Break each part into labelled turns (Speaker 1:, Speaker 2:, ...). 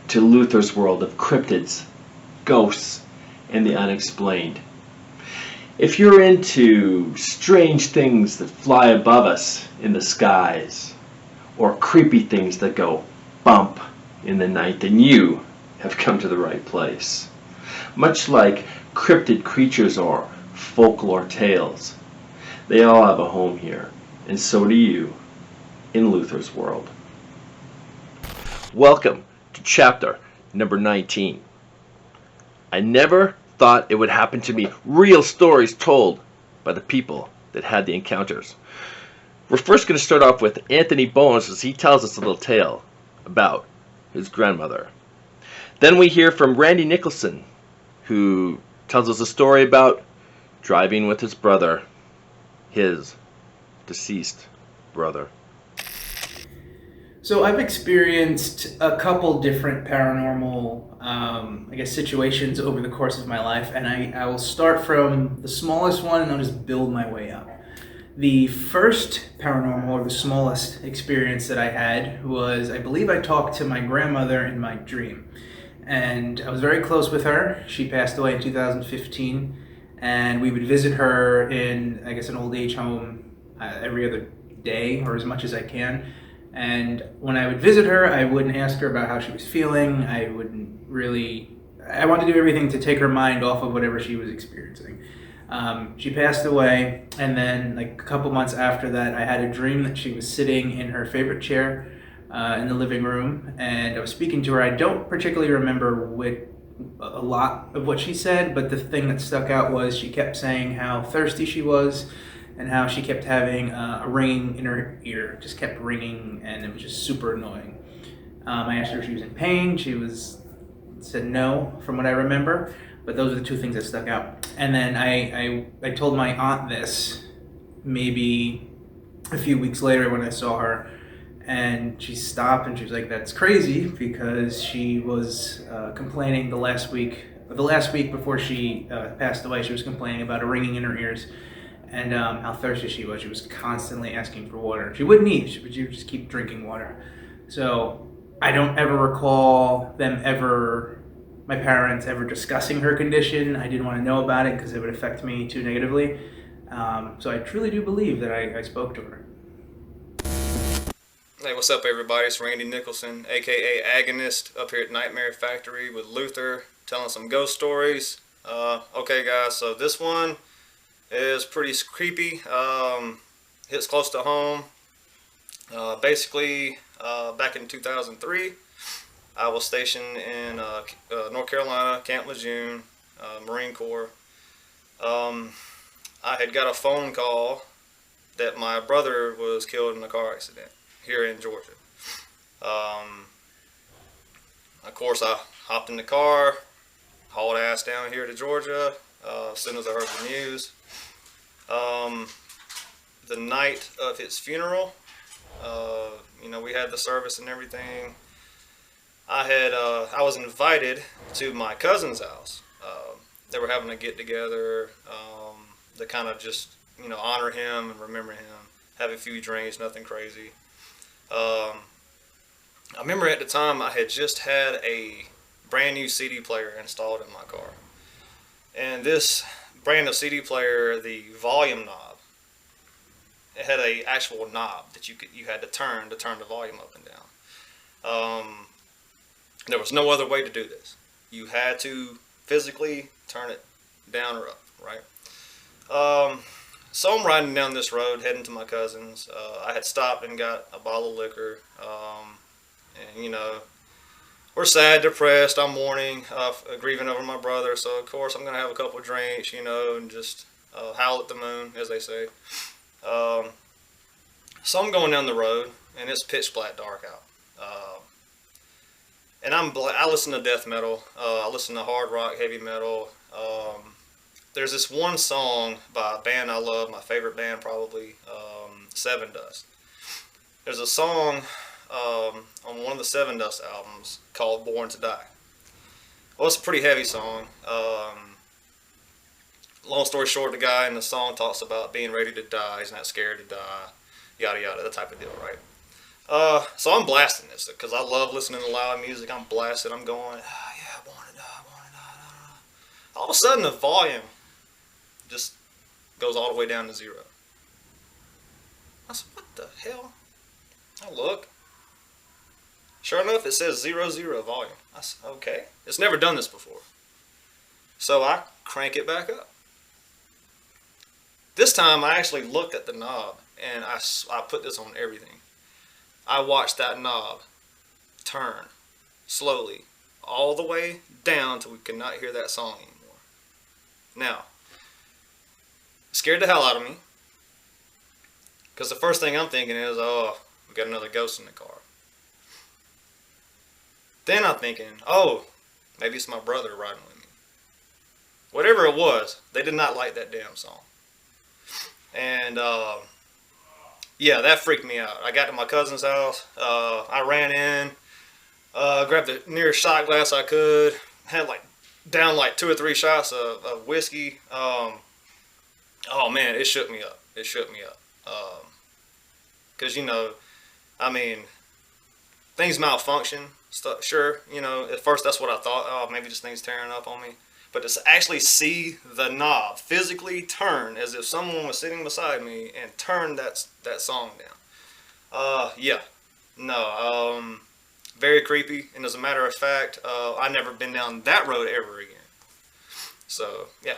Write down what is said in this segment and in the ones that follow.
Speaker 1: to Luther's world of cryptids, ghosts, and the unexplained. If you're into strange things that fly above us in the skies, or creepy things that go bump in the night, then you have come to the right place. Much like cryptid creatures or folklore tales, they all have a home here, and so do you in Luther's world. Welcome to chapter number 19. I never thought it would happen to me. Real stories told by the people that had the encounters. We're first going to start off with Anthony Bowens as he tells us a little tale about his grandmother. Then we hear from Randy Nicholson, who tells us a story about driving with his brother, his deceased brother.
Speaker 2: So I've experienced a couple different paranormal, situations over the course of my life, and I will start from the smallest one and I'll just build my way up. The first paranormal, or the smallest experience that I had was, I believe I talked to my grandmother in my dream, and I was very close with her. She passed away in 2015, and we would visit her in, an old age home every other day, or as much as I can. And when I would visit her, I wouldn't ask her about how she was feeling. I wanted to do everything to take her mind off of whatever she was experiencing. She passed away, and then a couple months after that, I had a dream that she was sitting in her favorite chair in the living room, and I was speaking to her. I don't particularly remember a lot of what she said, but the thing that stuck out was she kept saying how thirsty she was, and how she kept having a ringing in her ear. It just kept ringing, and it was just super annoying. I asked her if she was in pain. She said no, from what I remember, but those are the two things that stuck out. And then I told my aunt this maybe a few weeks later when I saw her, and she stopped and she was like, "That's crazy," because she was complaining the last week before she passed away. She was complaining about a ringing in her ears, and how thirsty she was. She was constantly asking for water. She wouldn't eat, but she would just keep drinking water. So I don't ever recall my parents ever discussing her condition. I didn't want to know about it because it would affect me too negatively. So I truly do believe that I spoke to her.
Speaker 3: Hey, what's up, everybody? It's Randy Nicholson, aka Agonist, up here at Nightmare Factory with Luther, telling some ghost stories. Okay, guys, so this one is pretty creepy. Hits close to home. Back in 2003, I was stationed in North Carolina, Camp Lejeune, Marine Corps. I had got a phone call that my brother was killed in a car accident here in Georgia. Of course, I hopped in the car, hauled ass down here to Georgia as soon as I heard the news. The night of his funeral, we had the service and everything. I was invited to my cousin's house. They were having a get together to kind of just, honor him and remember him, have a few drinks, nothing crazy. I remember at the time I had just had a brand new CD player installed in my car. And this brand new CD player, the volume knob, it had a actual knob that you had to turn the volume up and down. There was no other way to do this. You had to physically turn it down or up, right? So I'm riding down this road heading to my cousin's. I had stopped and got a bottle of liquor, and we're sad, depressed. I'm mourning, grieving over my brother. So of course I'm gonna have a couple of drinks, and just howl at the moon, as they say. So I'm going down the road, and it's pitch black dark out. And I listen to death metal. I listen to hard rock, heavy metal. There's this one song by a band I love, my favorite band probably, Seven Dust. There's a song on one of the Seven Dust albums called Born to Die. Well, it's a pretty heavy song. Long story short, the guy in the song talks about being ready to die. He's not scared to die, yada yada, that type of deal, right? So I'm blasting this because I love listening to loud music. I'm blasting. I'm going, yeah, I want to die, I want to die. All of a sudden, the volume just goes all the way down to 0. I said, what the hell? I look. Sure enough, it says 0, 0 volume. I said, okay. It's never done this before. So I crank it back up. This time, I actually looked at the knob, and I put this on everything. I watched that knob turn slowly all the way down till we could not hear that song anymore. Now, it scared the hell out of me because the first thing I'm thinking is, oh, we got another ghost in the car. Then I'm thinking, oh, maybe it's my brother riding with me. Whatever it was, they did not like that damn song. And yeah, that freaked me out. I got to my cousin's house. I ran in, grabbed the nearest shot glass I could. Had down 2 or 3 shots of whiskey. Oh man, it shook me up. It shook me up. Because things malfunction. Stuff. Sure, at first that's what I thought. Oh, maybe this thing's tearing up on me. But to actually see the knob physically turn as if someone was sitting beside me and turn that song down. Yeah. No. Very creepy. And as a matter of fact, I've never been down that road ever again. So, yeah.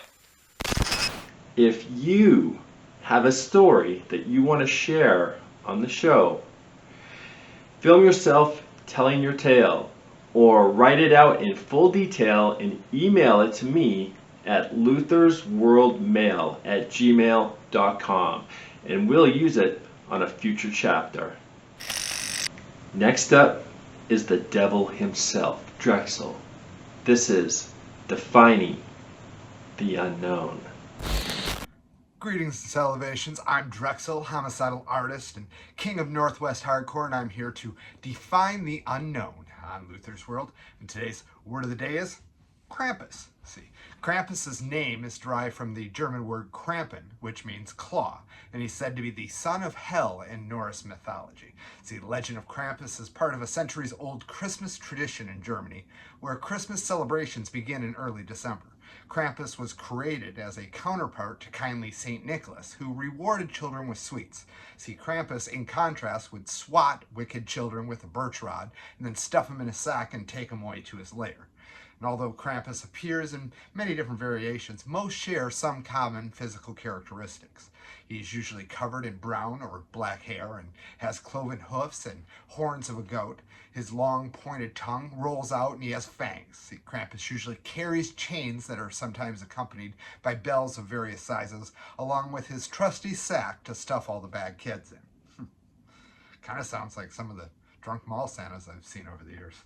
Speaker 1: If you have a story that you want to share on the show, film yourself telling your tale, or write it out in full detail and email it to me at luthersworldmail@gmail.com, and we'll use it on a future chapter. Next up is the devil himself, Drexl. This is Defining the Unknown.
Speaker 4: Greetings and salivations, I'm Drexl, homicidal artist and king of Northwest Hardcore, and I'm here to define the unknown on Luther's World. And today's word of the day is Krampus. See, Krampus's name is derived from the German word Krampen, which means claw, and he's said to be the son of hell in Norse mythology. See, the legend of Krampus is part of a centuries-old Christmas tradition in Germany, where Christmas celebrations begin in early December. Krampus was created as a counterpart to kindly St. Nicholas, who rewarded children with sweets. See, Krampus, in contrast, would swat wicked children with a birch rod and then stuff them in a sack and take them away to his lair. And although Krampus appears in many different variations, most share some common physical characteristics. He's usually covered in brown or black hair and has cloven hoofs and horns of a goat. His long pointed tongue rolls out and he has fangs. See, Krampus usually carries chains that are sometimes accompanied by bells of various sizes, along with his trusty sack to stuff all the bad kids in. Kind of sounds like some of the drunk mall Santas I've seen over the years.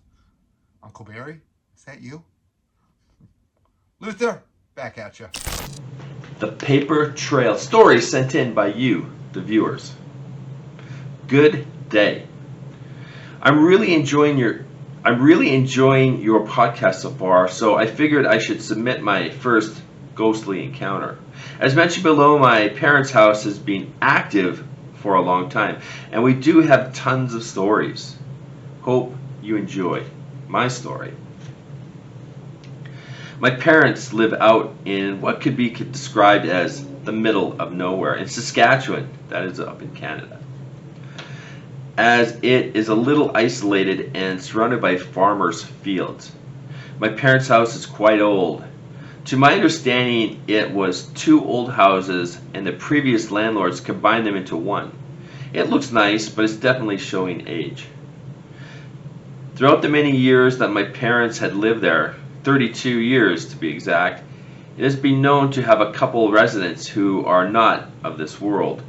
Speaker 4: Uncle Barry, is that you? Luther, back at you.
Speaker 1: The paper trail, stories sent in by you, the viewers. Good day. I'm really enjoying your podcast so far, so I figured I should submit my first ghostly encounter. As mentioned below, my parents' house has been active for a long time, and we do have tons of stories. Hope you enjoy my story. My parents live out in what could be described as the middle of nowhere in Saskatchewan, that is up in Canada, as it is a little isolated and surrounded by farmers' fields. My parents' house is quite old. To my understanding, it was 2 old houses and the previous landlords combined them into one. It looks nice, but it's definitely showing age. Throughout the many years that my parents had lived there, 32 years to be exact, it has been known to have a couple residents who are not of this world.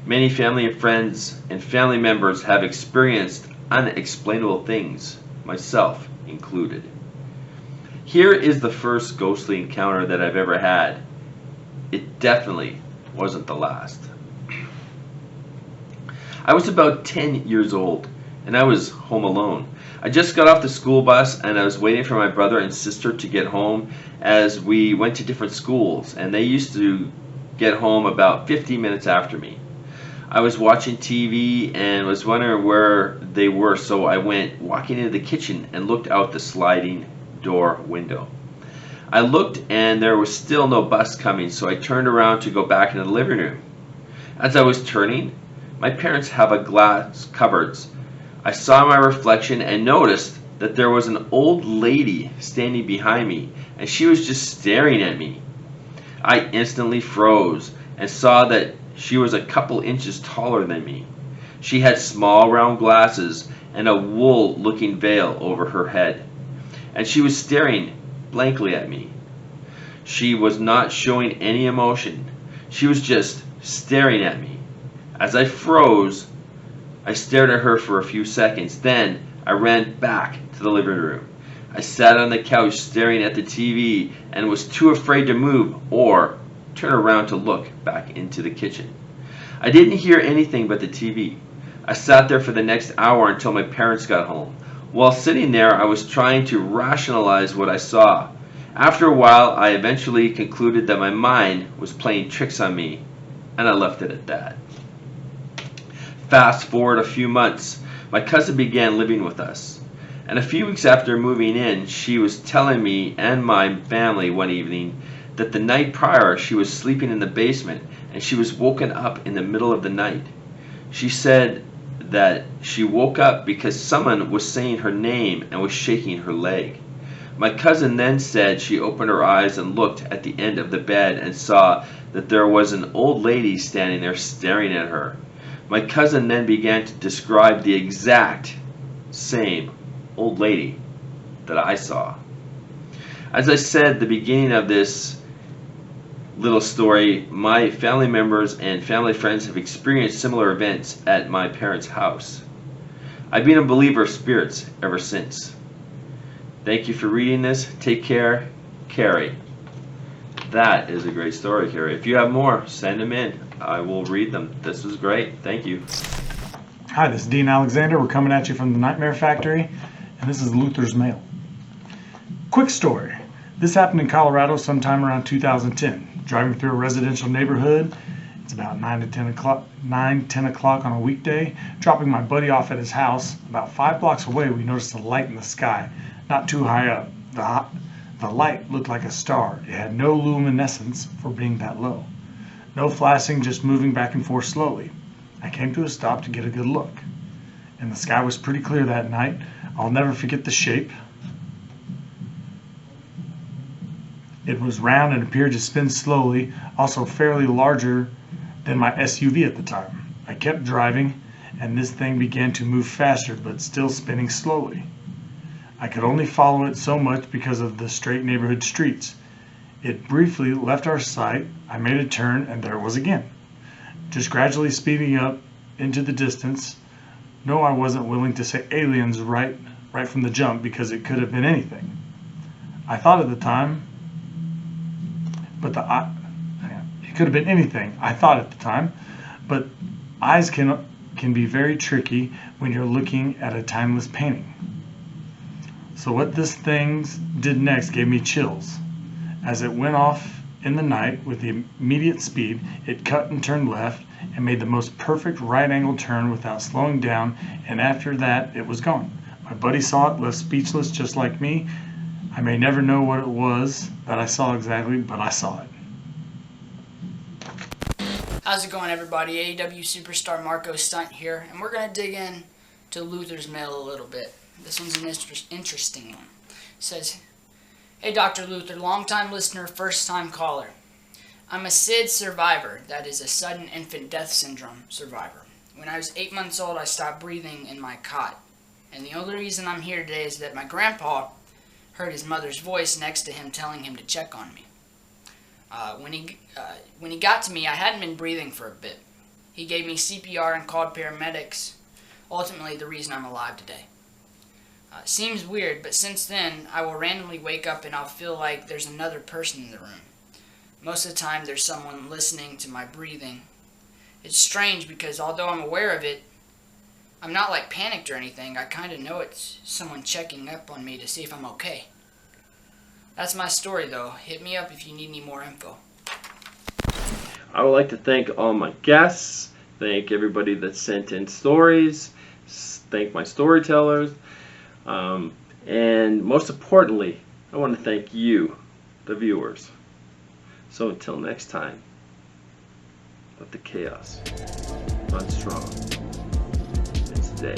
Speaker 1: Many family and friends and family members have experienced unexplainable things, myself included. Here is the first ghostly encounter that I've ever had. It definitely wasn't the last. I was about 10 years old and I was home alone. I just got off the school bus and I was waiting for my brother and sister to get home as we went to different schools, and they used to get home about 15 minutes after me. I was watching TV and was wondering where they were, so I went walking into the kitchen and looked out the sliding door window. I looked and there was still no bus coming, so I turned around to go back into the living room. As I was turning, my parents have a glass cupboards. I saw my reflection and noticed that there was an old lady standing behind me, and she was just staring at me. I instantly froze and saw that she was a couple inches taller than me. She had small round glasses and a wool-looking veil over her head, and she was staring blankly at me. She was not showing any emotion. She was just staring at me. As I froze, I stared at her for a few seconds. Then I ran back to the living room. I sat on the couch staring at the TV and was too afraid to move or turn around to look back into the kitchen. I didn't hear anything but the TV. I sat there for the next hour until my parents got home. While sitting there, I was trying to rationalize what I saw. After a while, I eventually concluded that my mind was playing tricks on me, and I left it at that. Fast forward a few months, my cousin began living with us. And a few weeks after moving in, she was telling me and my family one evening that the night prior she was sleeping in the basement and she was woken up in the middle of the night. She said that she woke up because someone was saying her name and was shaking her leg. My cousin then said she opened her eyes and looked at the end of the bed and saw that there was an old lady standing there staring at her. My cousin then began to describe the exact same old lady that I saw. As I said at the beginning of this little story, my family members and family friends have experienced similar events at my parents' house. I've been a believer of spirits ever since. Thank you for reading this. Take care, Carrie. That is a great story, Carrie. If you have more, send them in. I will read them. This was great. Thank you.
Speaker 5: Hi, this is Dean Alexander. We're coming at you from the Nightmare Factory, and this is Luther's Mail. Quick story. This happened in Colorado sometime around 2010. Driving through a residential neighborhood, it's about 9, 10 o'clock on a weekday. Dropping my buddy off at his house, about 5 blocks away, we noticed a light in the sky, not too high up. The light looked like a star. It had no luminescence for being that low. No flashing, just moving back and forth slowly. I came to a stop to get a good look. And the sky was pretty clear that night. I'll never forget the shape. It was round and appeared to spin slowly, also fairly larger than my SUV at the time. I kept driving, and this thing began to move faster, but still spinning slowly. I could only follow it so much because of the straight neighborhood streets. It briefly left our sight. I made a turn, and there it was again, just gradually speeding up into the distance. No, I wasn't willing to say aliens right from the jump because it could have been anything. I thought at the time, it could have been anything. I thought at the time, but eyes can be very tricky when you're looking at a timeless painting. So what this thing did next gave me chills. As it went off in the night with the immediate speed, it cut and turned left and made the most perfect right angle turn without slowing down, and after that it was gone. My buddy saw it, left speechless just like me. I may never know what it was that I saw exactly, but I saw it.
Speaker 6: How's it going, everybody? AEW superstar Marko Stunt here, and we're going to dig in to Luther's Mail a little bit. This one's an interesting one. It says, "Hey Dr. Luther, long-time listener, first-time caller. I'm a SID survivor, that is a sudden infant death syndrome survivor. When I was 8 months old, I stopped breathing in my cot. And the only reason I'm here today is that my grandpa heard his mother's voice next to him telling him to check on me. When he got to me, I hadn't been breathing for a bit. He gave me CPR and called paramedics. Ultimately, the reason I'm alive today. Seems weird, but since then, I will randomly wake up and I'll feel like there's another person in the room. Most of the time, there's someone listening to my breathing. It's strange because although I'm aware of it, I'm not like panicked or anything. I kind of know it's someone checking up on me to see if I'm okay. That's my story, though. Hit me up if you need any more info."
Speaker 1: I would like to thank all my guests thank everybody that sent in stories, thank my storytellers, and most importantly, I want to thank you, the viewers. So until next time, let the chaos run strong and stay